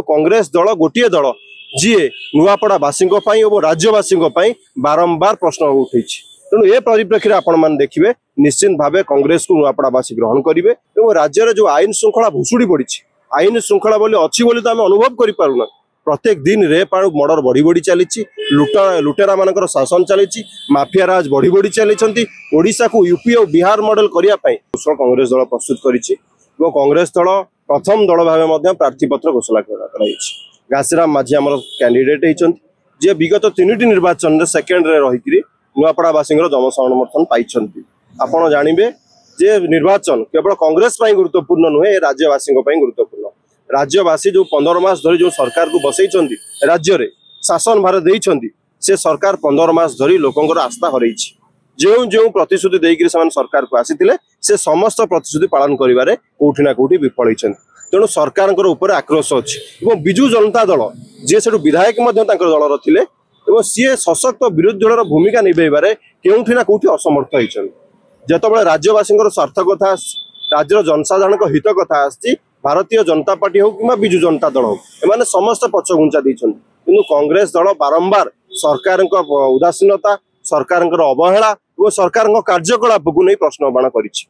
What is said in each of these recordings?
कांग्रेस दल गोटे दल जी नुआपड़ावासी और राज्यवासी बारंबार प्रश्न उठे तेणु ए परिप्रेक्षी आपण मैंने देखिए निश्चित भाव कांग्रेस को नुआपड़ावासी ग्रहण करेंगे और राज्य जो आईन श्रृंखला भुशुड़ी पड़ी आईन श्रृंखला अच्छी बोली तो आम अनुभव करूँ प्रत्येक दिन रेप आड़ मर्डर बढ़ी बढ़ी चली लुटेरा मान शासन चली माफिया राज बढ़ी बढ़ी चली ओडिशा को यूपी और बिहार मॉडल करने कांग्रेस दल प्रस्तुत करिछि कांग्रेस दल प्रथम दल भाव प्रार्थीपत्र घोषणा कर घासीराम माझी आम कैंडिडेट होती जे विगत 3टी निर्वाचन सेकेंड रही नुआपड़ावासी जन समर्थन पाई आपड़ जानवे जे निर्वाचन केवल कांग्रेस गुरुत्वपूर्ण नुहे राज्यवासी गुरुत्वपूर्ण राज्यवासी जो 15 मास धरी जो सरकार को बसई राज्य रे शासन भार देइछंती से सरकार 15 मास धरी लोकंकर आस्था हरई जो जो प्रतिश्रुति देकर सरकार को आसीथिले से समस्त प्रतिश्रुति पालन करिवारे कोठी ना कोठी विफल होइछंती तेणु सरकार आक्रोश अच्छी विजु जनता दल जी से विधायक दल रे सी सशक्त विरोधी दल भूमिका निभेबारे केउठी ना कोठी असमर्थ होइछंती जेतबेले राज्यवासी स्वार्थ कथा राज्यर जनसाधारण हित कथा आसी भारतीय जनता पार्टी हो कि विजु जनता दल हो एमाने समस्त पछघुंचा देइछंती किंतु कांग्रेस दल बारंबार सरकार उदासीनता सरकार अवहेला और सरकार कार्यकलाप को नहीं प्रश्नबाण करिछि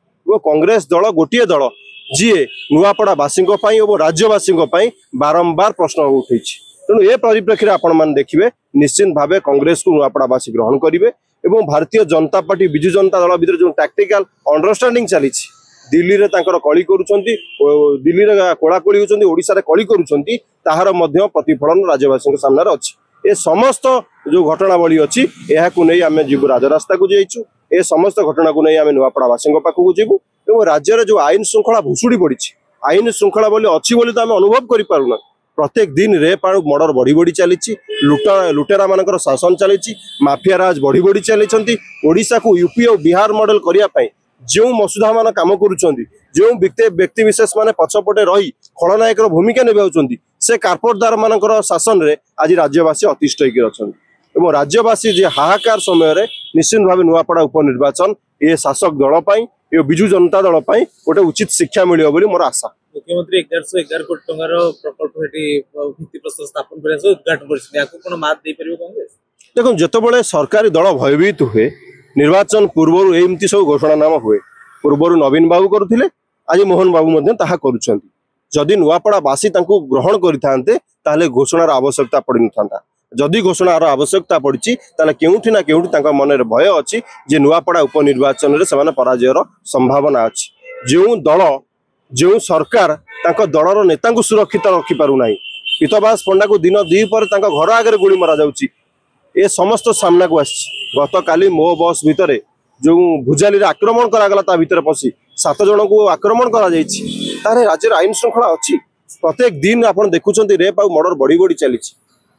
कांग्रेस दल गोटे दल जी नुआपड़ावासी और राज्यवासी बारंबार प्रश्न उठे तेणु ए परिप्रेक्षी आपण मैंने देखिए निश्चित भाव कांग्रेस को नुआपड़ावासी ग्रहण करेंगे और भारतीय जनता पार्टी विजु जनता दल भीतर जो टैक्टिकल अंडरस्टैंडिंग चली दिल्ली रे कली करुछंती दिल्ली रे कोलाकोली होछंती ओडिशा रे कली करुछंती ताहार मध्य प्रतिफलन राज्यवासी सामने अछि ए समस्त जो घटनावली अच्छी यह नहीं आम जीव राजरास्ता को जाइछु ए समस्त घटना को नहीं आम नुआपड़ावासी पाखक जीवु और राज्य जो आईन श्रृंखला भुशुड़ी पड़ी आईन श्रृंखला अच्छी बोली तो आम अनुभव करूँ प्रत्येक दिन रेप आड़ मर्डर बढ़ी बढ़ी चली लुटेरा मान शासन चली माफिया राज बढ़ी बढ़ी चली ओडिशा को यूपी और बिहार मॉडल करने जो मसुदा मान कम करुँच जो व्यक्ति विशेष माने पछपटे रही खलनायक भूमिका निभाउछंती से कार्पोरेटदार मान शासन रे आज राज्यवासी अतिष्ठ होकर राज्यवासी जे हाहाकार समय निश्चित भाव नुआपड़ा उपनिर्वाचन ये शासक दल ये विजु जनता दल गोटे उचित शिक्षा मिलियो बोली मोर आशा। मुख्यमंत्री 1111 कोटी टंकार प्रकल्प भित्ति प्रस्तर स्थापन करने उद्घाटन कांग्रेस देखो जितेबाला सरकारी दल भयभीत हुए निर्वाचन पूर्व एमती सब घोषणानामा हुए पूर्वर नवीन बाबू करुले आज मोहन बाबू जदि नुआपड़ावासी ग्रहण करते घोषणार आवश्यकता पड़ न जदि घोषणार आवश्यकता पड़ी केउठी ना केउठी मन भय अच्छी जे नुआपड़ा उपनिर्वाचन में से पराजयर संभावना अच्छी जो दल जो सरकार दलर नेता सुरक्षित रखिपारना पीतबास पंडा को दिन दी पर घर आगे गुली मरा जाउची ए समस्त सामना को गत काली मो बस भितर जो भुजाली आक्रमण करागला भितर पशि 7 जन को आक्रमण करा राज्य आईन श्रृंखला अच्छी प्रत्येक दिन आप देखुं रेप आ मर्डर बढ़ी बढ़ी चली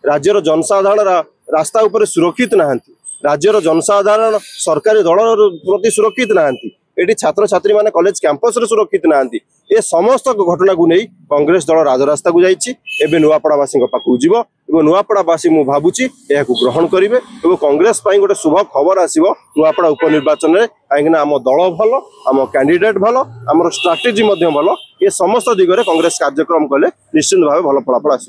राज्यर जनसाधारण रास्ता उपर सुरक्षित नहांती राज्यर जनसाधारण सरकारी दल प्रति सुरक्षित नहांती एटी छात्र छात्री माने कॉलेज कैंपस रे सुरक्षित नहांती ए समस्त घटना को नहीं कांग्रेस दल राजरास्ता को जाइछि एबे नुआपड़ावासी पाखु जीव और नुआपड़ावासी मु भाबुछि एहाकु ग्रहण करिवे और कांग्रेस पई गोटे शुभ खबर आसीबो नुआपड़ा उपनिर्वाचन रे काहेकि आम दल भल आम कैंडिडेट भल आम स्ट्राटेजी भल ये समस्त दिगरे कांग्रेस कार्यक्रम कले निश्चित भाव भल फलाफल आसो।